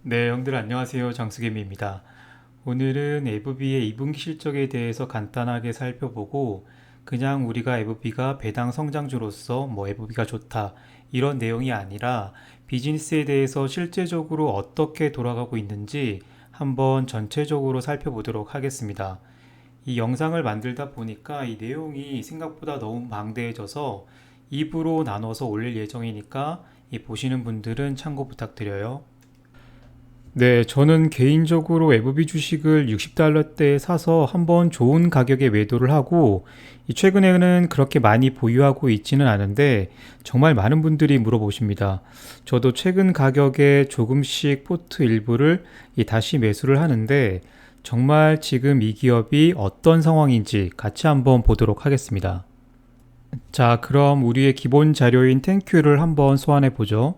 네, 형들 안녕하세요. 장수개미입니다. 오늘은 FB의 2분기 실적에 대해서 간단하게 살펴보고 그냥 우리가 FB가 배당 성장주로서 FB가 좋다 이런 내용이 아니라 비즈니스에 대해서 실제적으로 어떻게 돌아가고 있는지 한번 전체적으로 살펴보도록 하겠습니다. 이 영상을 만들다 보니까 이 내용이 생각보다 너무 방대해져서 2부로 나눠서 올릴 예정이니까 이 보시는 분들은 참고 부탁드려요. 네, 저는 개인적으로 FB 주식을 60달러대에 사서 한번 좋은 가격에 매도를 하고 최근에는 그렇게 많이 보유하고 있지는 않은데 정말 많은 분들이 물어보십니다. 저도 최근 가격에 조금씩 포트 일부를 다시 매수를 하는데 정말 지금 이 기업이 어떤 상황인지 같이 한번 보도록 하겠습니다. 자, 그럼 우리의 기본 자료인 땡큐를 한번 소환해 보죠.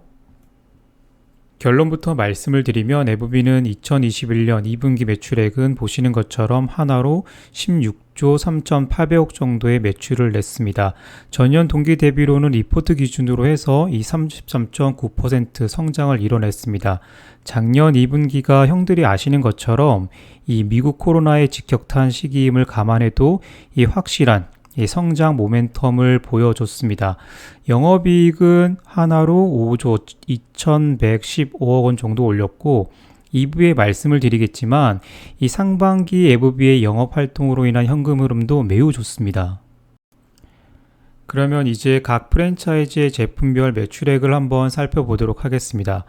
결론부터 말씀을 드리면 에브비는 2021년 2분기 매출액은 보시는 것처럼 하나로 16조 3,800억 정도의 매출을 냈습니다. 전년 동기 대비로는 리포트 기준으로 해서 이 33.9% 성장을 이뤄냈습니다. 작년 2분기가 형들이 아시는 것처럼 이 미국 코로나의 직격탄 시기임을 감안해도 이 확실한 이 성장 모멘텀을 보여줬습니다. 영업이익은 하나로 5조 2115억 원 정도 올렸고 2부에 말씀을 드리겠지만 이 상반기 에브비의 영업 활동으로 인한 현금 흐름도 매우 좋습니다. 그러면 이제 각 프랜차이즈의 제품별 매출액을 한번 살펴보도록 하겠습니다.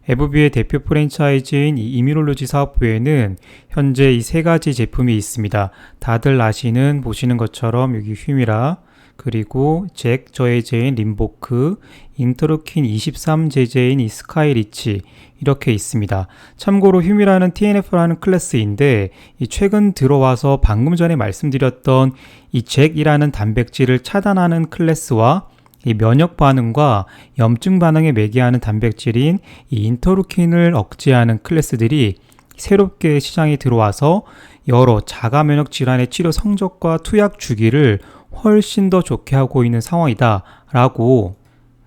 에브비의 대표 프랜차이즈인 이 이뮤놀로지 사업부에는 현재 이 세 가지 제품이 있습니다. 다들 아시는 보시는 것처럼 여기 휴미라, 그리고 잭 저해제인 림보크, 인터루킨 23 제제인 이 스카이리치 이렇게 있습니다. 참고로 휴미라는 TNF라는 클래스인데 이 최근 들어와서 방금 전에 말씀드렸던 이 잭이라는 단백질을 차단하는 클래스와 이 면역 반응과 염증 반응에 매개하는 단백질인 이 인터루킨을 억제하는 클래스들이 새롭게 시장에 들어와서 여러 자가 면역 질환의 치료 성적과 투약 주기를 훨씬 더 좋게 하고 있는 상황이다 라고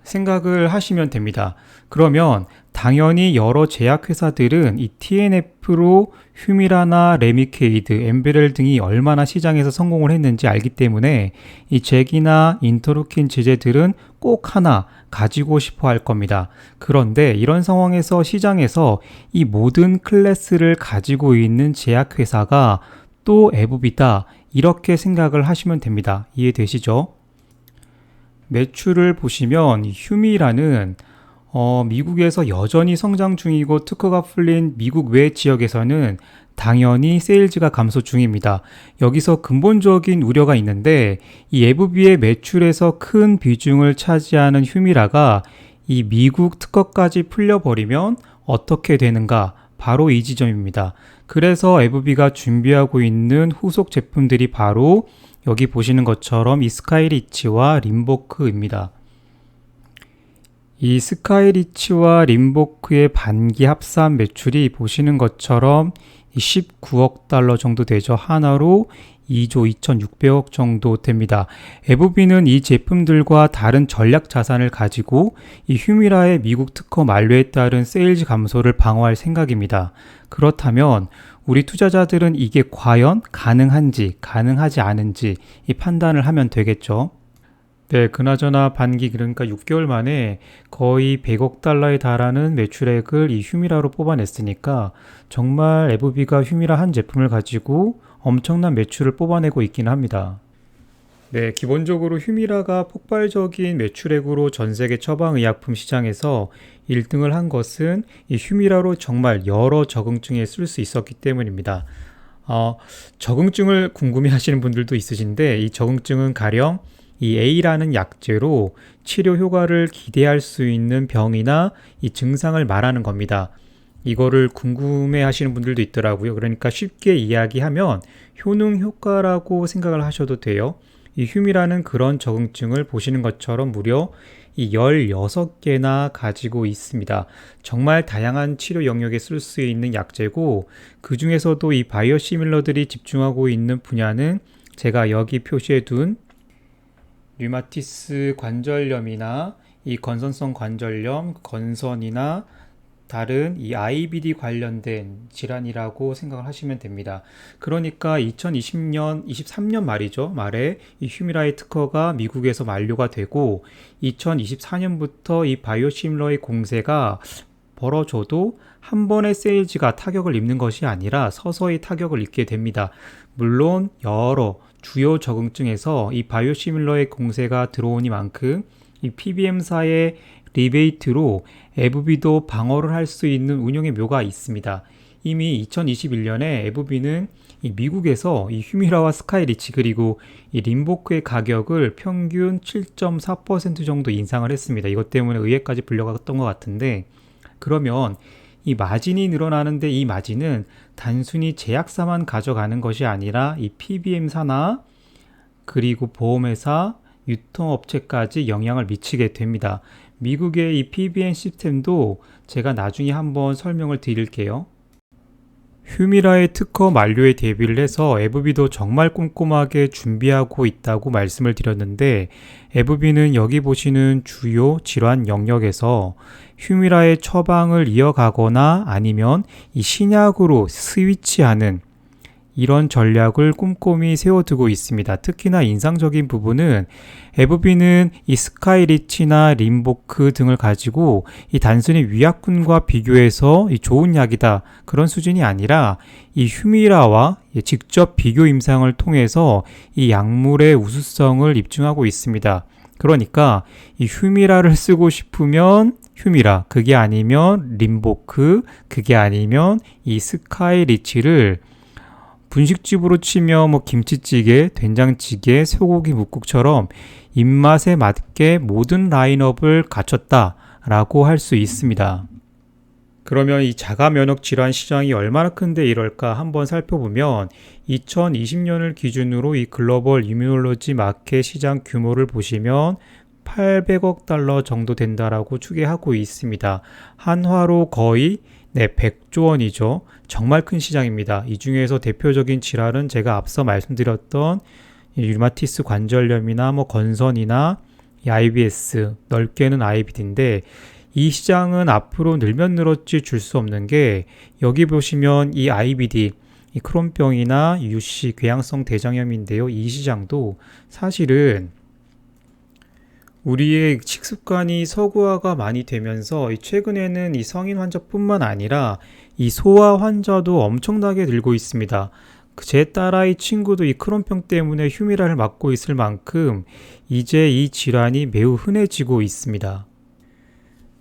생각을 하시면 됩니다. 그러면 당연히 여러 제약회사들은 이 TNF로 휴미라나 레미케이드, 엠베렐 등이 얼마나 시장에서 성공을 했는지 알기 때문에 이 잭이나 인터루킨 제제들은 꼭 하나 가지고 싶어 할 겁니다. 그런데 이런 상황에서 시장에서 이 모든 클래스를 가지고 있는 제약회사가 또 에브비다 이렇게 생각을 하시면 됩니다. 이해되시죠? 매출을 보시면 휴미라는 미국에서 여전히 성장 중이고 특허가 풀린 미국 외 지역에서는 당연히 세일즈가 감소 중입니다. 여기서 근본적인 우려가 있는데 이 에브비의 매출에서 큰 비중을 차지하는 휴미라가 이 미국 특허까지 풀려버리면 어떻게 되는가? 바로 이 지점입니다. 그래서 에브비가 준비하고 있는 후속 제품들이 바로 여기 보시는 것처럼 이 스카이리치와 림보크입니다. 이 스카이리치와 림보크의 반기 합산 매출이 보시는 것처럼 19억 달러 정도 되죠. 하나로 2조 2,600억 정도 됩니다. 에브비는 이 제품들과 다른 전략 자산을 가지고 이 휴미라의 미국 특허 만료에 따른 세일즈 감소를 방어할 생각입니다. 그렇다면 우리 투자자들은 이게 과연 가능한지 가능하지 않은지 이 판단을 하면 되겠죠. 네, 그나저나 반기 그러니까 6개월 만에 거의 100억 달러에 달하는 매출액을 이 휴미라로 뽑아냈으니까 정말 에브비가 휴미라 한 제품을 가지고 엄청난 매출을 뽑아내고 있긴 합니다. 네, 기본적으로 휴미라가 폭발적인 매출액으로 전 세계 처방의약품 시장에서 1등을 한 것은 이 휴미라로 정말 여러 적응증에 쓸 수 있었기 때문입니다. 적응증을 궁금해 하시는 분들도 있으신데 이 적응증은 가령 이 A라는 약제로 치료 효과를 기대할 수 있는 병이나 이 증상을 말하는 겁니다. 이거를 궁금해 하시는 분들도 있더라고요. 그러니까 쉽게 이야기하면 효능 효과라고 생각을 하셔도 돼요. 이 휴미라는 그런 적응증을 보시는 것처럼 무려 이 16개나 가지고 있습니다. 정말 다양한 치료 영역에 쓸 수 있는 약제고 그 중에서도 이 바이오시밀러들이 집중하고 있는 분야는 제가 여기 표시해 둔 류마티스 관절염이나 이 건선성 관절염, 건선이나 다른 이 IBD 관련된 질환이라고 생각을 하시면 됩니다. 그러니까 2020년, 23년 말이죠. 말에 이 휴미라의 특허가 미국에서 만료가 되고 2024년부터 이 바이오시밀러의 공세가 벌어져도 한 번의 세일즈가 타격을 입는 것이 아니라 서서히 타격을 입게 됩니다. 물론 여러 주요 적응증에서 이 바이오시밀러의 공세가 들어오니만큼 이 PBM사의 리베이트로 에브비도 방어를 할 수 있는 운용의 묘가 있습니다. 이미 2021년에 에브비는 이 미국에서 이 휴미라와 스카이리치 그리고 이 림보크의 가격을 평균 7.4% 정도 인상을 했습니다. 이것 때문에 의회까지 불려갔던 것 같은데, 그러면 이 마진이 늘어나는데 이 마진은 단순히 제약사만 가져가는 것이 아니라 이 PBM사나 그리고 보험회사, 유통업체까지 영향을 미치게 됩니다. 미국의 이 PBM 시스템도 제가 나중에 한번 설명을 드릴게요. 휴미라의 특허 만료에 대비를 해서 에브비도 정말 꼼꼼하게 준비하고 있다고 말씀을 드렸는데, 에브비는 여기 보시는 주요 질환 영역에서 휴미라의 처방을 이어가거나 아니면 이 신약으로 스위치하는 이런 전략을 꼼꼼히 세워두고 있습니다. 특히나 인상적인 부분은 에브비는 이 스카이리치나 림보크 등을 가지고 이 단순히 위약군과 비교해서 이 좋은 약이다 그런 수준이 아니라 이 휴미라와 직접 비교 임상을 통해서 이 약물의 우수성을 입증하고 있습니다. 그러니까 이 휴미라를 쓰고 싶으면 휴미라, 그게 아니면 림보크, 그게 아니면 이 스카이리치를 분식집으로 치며 김치찌개, 된장찌개, 소고기 뭇국처럼 입맛에 맞게 모든 라인업을 갖췄다라고 할 수 있습니다. 그러면 이 자가 면역 질환 시장이 얼마나 큰데 이럴까 한번 살펴보면 2020년을 기준으로 이 글로벌 이뮤놀로지 마켓 시장 규모를 보시면 800억 달러 정도 된다라고 추계하고 있습니다. 한화로 거의 100조 원이죠. 정말 큰 시장입니다. 이 중에서 대표적인 질환은 제가 앞서 말씀드렸던 류마티스 관절염이나 건선이나 IBS, 넓게는 IBD인데, 이 시장은 앞으로 늘면 늘었지 줄 수 없는 게, 여기 보시면 이 IBD, 이 크론병이나 UC, 궤양성 대장염인데요. 이 시장도 사실은 우리의 식습관이 서구화가 많이 되면서 최근에는 이 성인 환자뿐만 아니라 이 소아 환자도 엄청나게 늘고 있습니다. 제 딸아이 친구도 이 크론병 때문에 휴미라를 맞고 있을 만큼 이제 이 질환이 매우 흔해지고 있습니다.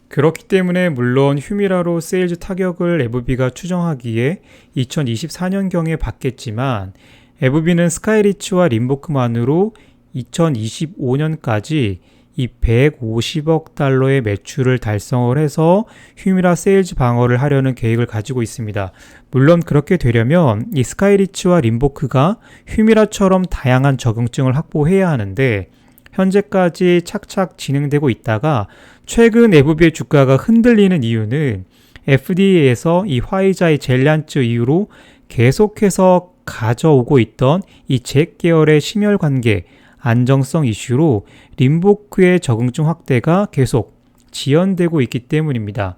그렇기 때문에 물론 휴미라로 세일즈 타격을 에브비가 추정하기에 2024년경에 받겠지만, 에브비는 스카이리치와 림보크만으로 2025년까지 이 150억 달러의 매출을 달성을 해서 휴미라 세일즈 방어를 하려는 계획을 가지고 있습니다. 물론 그렇게 되려면 이 스카이리치와 림보크가 휴미라처럼 다양한 적응증을 확보해야 하는데, 현재까지 착착 진행되고 있다가 최근 에브비의 주가가 흔들리는 이유는 FDA에서 이 화이자의 젤란츠 이후로 계속해서 가져오고 있던 이 잭 계열의 심혈관계 안정성 이슈로 림보크의 적응증 확대가 계속 지연되고 있기 때문입니다.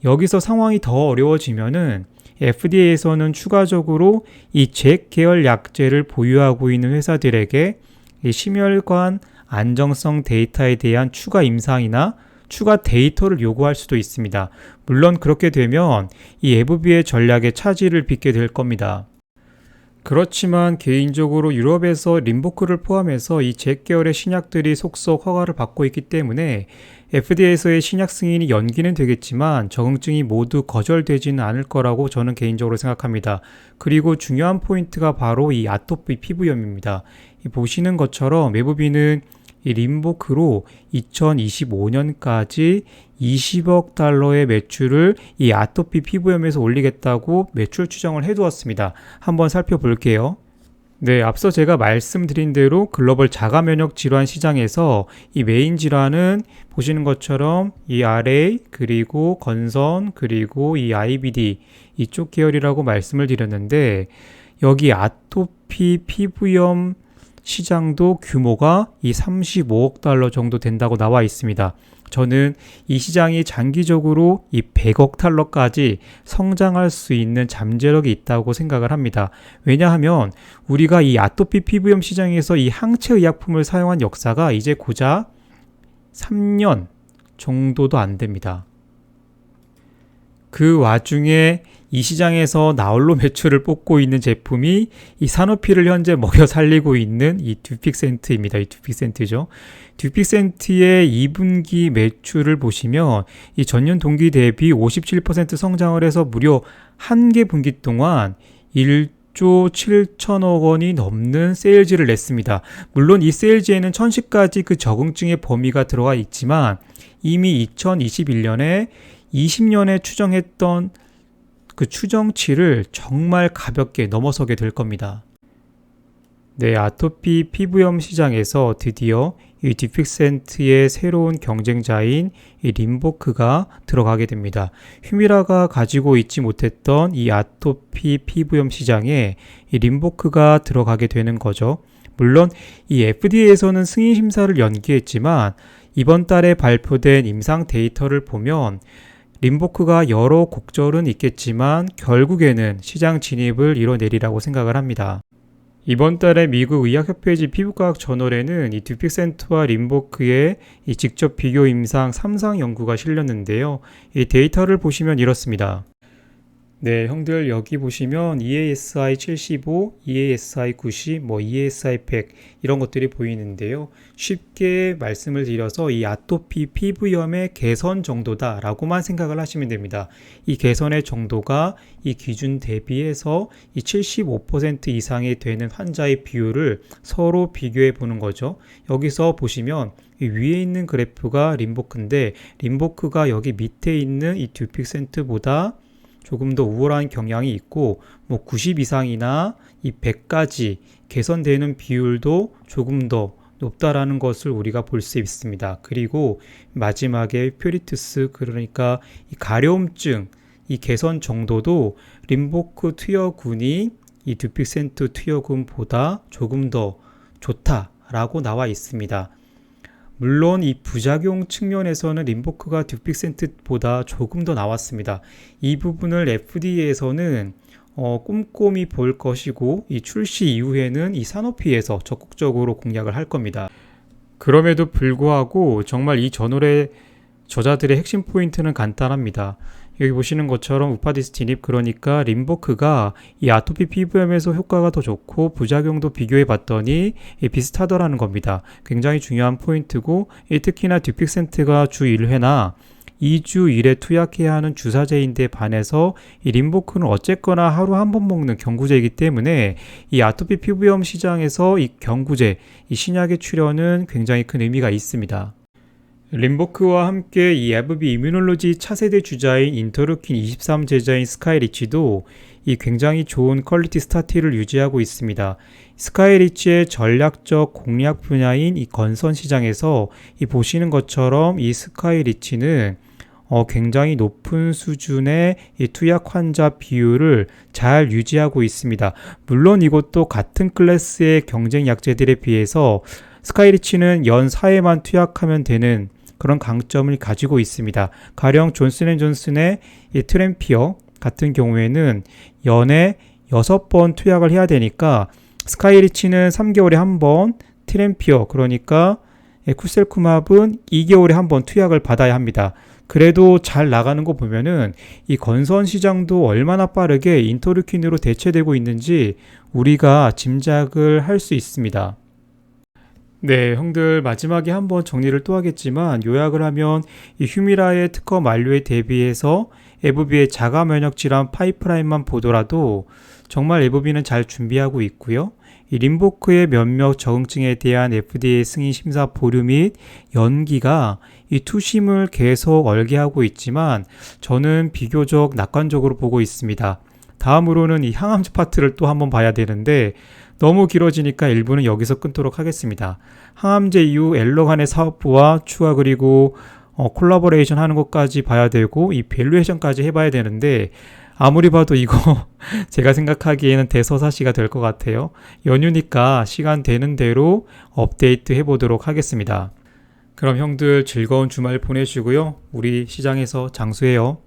여기서 상황이 더 어려워지면은 FDA에서는 추가적으로 이 잭 계열 약제를 보유하고 있는 회사들에게 이 심혈관 안정성 데이터에 대한 추가 임상이나 추가 데이터를 요구할 수도 있습니다. 물론 그렇게 되면 이 에브비의 전략에 차질을 빚게 될 겁니다. 그렇지만 개인적으로 유럽에서 림보크를 포함해서 이 잭 계열의 신약들이 속속 허가를 받고 있기 때문에 FDA에서의 신약 승인이 연기는 되겠지만 적응증이 모두 거절되지는 않을 거라고 저는 개인적으로 생각합니다. 그리고 중요한 포인트가 바로 이 아토피 피부염입니다. 보시는 것처럼 에브비는 이 림보크로 2025년까지 20억 달러의 매출을 이 아토피 피부염에서 올리겠다고 매출 추정을 해두었습니다. 한번 살펴볼게요. 네, 앞서 제가 말씀드린 대로 글로벌 자가 면역 질환 시장에서 이 메인 질환은 보시는 것처럼 이 RA, 그리고 건선, 그리고 이 IBD 이쪽 계열이라고 말씀을 드렸는데, 여기 아토피 피부염 시장도 규모가 이 35억 달러 정도 된다고 나와 있습니다. 저는 이 시장이 장기적으로 이 100억 달러까지 성장할 수 있는 잠재력이 있다고 생각을 합니다. 왜냐하면 우리가 이 아토피 피부염 시장에서 이 항체 의약품을 사용한 역사가 이제 고작 3년 정도도 안 됩니다. 그 와중에 이 시장에서 나홀로 매출을 뽑고 있는 제품이 이 사노피를 현재 먹여 살리고 있는 이 듀픽센트입니다. 이 듀픽센트죠. 듀픽센트의 2분기 매출을 보시면 이 전년 동기 대비 57% 성장을 해서 무려 한 개 분기 동안 1조 7천억 원이 넘는 세일즈를 냈습니다. 물론 이 세일즈에는 1000시까지 그 적응증의 범위가 들어가 있지만 이미 2021년에 20년에 추정했던 그 추정치를 정말 가볍게 넘어서게 될 겁니다. 네, 아토피 피부염 시장에서 드디어 이 듀픽센트의 새로운 경쟁자인 이 림보크가 들어가게 됩니다. 휴미라가 가지고 있지 못했던 이 아토피 피부염 시장에 이 림보크가 들어가게 되는 거죠. 물론 이 FDA에서는 승인 심사를 연기했지만 이번 달에 발표된 임상 데이터를 보면 림보크가 여러 곡절은 있겠지만 결국에는 시장 진입을 이뤄내리라고 생각을 합니다. 이번 달에 미국 의학협회지 피부과학 저널에는 이 듀픽센트와 림보크의 이 직접 비교 임상 3상 연구가 실렸는데요. 이 데이터를 보시면 이렇습니다. 네, 형들 여기 보시면 EASI 75, EASI 90, EASI 100 이런 것들이 보이는데요. 쉽게 말씀을 드려서 이 아토피 피부염의 개선 정도다 라고만 생각을 하시면 됩니다. 이 개선의 정도가 이 기준 대비해서 이 75% 이상이 되는 환자의 비율을 서로 비교해 보는 거죠. 여기서 보시면 이 위에 있는 그래프가 림보크인데 림보크가 여기 밑에 있는 이 듀픽센트보다 조금 더 우월한 경향이 있고 90 이상이나 이 100까지 개선되는 비율도 조금 더 높다라는 것을 우리가 볼 수 있습니다. 그리고 마지막에 퓨리투스 그러니까 이 가려움증 이 개선 정도도 림보크 투여군이 이 듀픽센트 투여군보다 조금 더 좋다라고 나와 있습니다. 물론 이 부작용 측면에서는 림보크가 듀픽센트보다 조금 더 나왔습니다. 이 부분을 FDA에서는 꼼꼼히 볼 것이고 이 출시 이후에는 이 사노피에서 적극적으로 공략을 할 겁니다. 그럼에도 불구하고 정말 이 저널의 저자들의 핵심 포인트는 간단합니다. 여기 보시는 것처럼 우파디스티닙 그러니까 림보크가 이 아토피 피부염에서 효과가 더 좋고 부작용도 비교해 봤더니 비슷하더라는 겁니다. 굉장히 중요한 포인트고 특히나 듀픽센트가 주 1회나 2주 1회 투약해야 하는 주사제인데 반해서 이 림보크는 어쨌거나 하루 한 번 먹는 경구제이기 때문에 이 아토피 피부염 시장에서 이 경구제, 이 신약의 출현은 굉장히 큰 의미가 있습니다. 림보크와 함께 이 AbbVie 이뮤놀로지 차세대 주자인 인터루킨 23 제자인 스카이리치도 이 굉장히 좋은 퀄리티 스타티를 유지하고 있습니다. 스카이리치의 전략적 공략 분야인 이 건선 시장에서 이 보시는 것처럼 이 스카이리치는 굉장히 높은 수준의 이 투약 환자 비율을 잘 유지하고 있습니다. 물론 이것도 같은 클래스의 경쟁 약제들에 비해서 스카이리치는 연 4회만 투약하면 되는 그런 강점을 가지고 있습니다. 가령 존슨앤존슨의 이 트램피어 같은 경우에는 연에 6번 투약을 해야 되니까 스카이리치는 3개월에 한 번, 트램피어 그러니까 쿠셀쿠맙은 2개월에 한 번 투약을 받아야 합니다. 그래도 잘 나가는 거 보면은 이 건선 시장도 얼마나 빠르게 인터루킨으로 대체되고 있는지 우리가 짐작을 할 수 있습니다. 네, 형들 마지막에 한번 정리를 또 하겠지만 요약을 하면 이 휴미라의 특허 만료에 대비해서 AbbVie의 자가 면역 질환 파이프라인만 보더라도 정말 AbbVie는 잘 준비하고 있고요. 이 림보크의 면역 적응증에 대한 FDA 승인 심사 보류 및 연기가 이 투심을 계속 얼게하고 있지만 저는 비교적 낙관적으로 보고 있습니다. 다음으로는 이 항암제 파트를 또 한번 봐야 되는데 너무 길어지니까 일부는 여기서 끊도록 하겠습니다. 항암제 이후 엘러간의 사업부와 추가 그리고 콜라보레이션 하는 것까지 봐야 되고 이 밸류에이션까지 해봐야 되는데 아무리 봐도 이거 제가 생각하기에는 대서사시가 될 것 같아요. 연휴니까 시간 되는 대로 업데이트 해보도록 하겠습니다. 그럼 형들 즐거운 주말 보내시고요. 우리 시장에서 장수해요.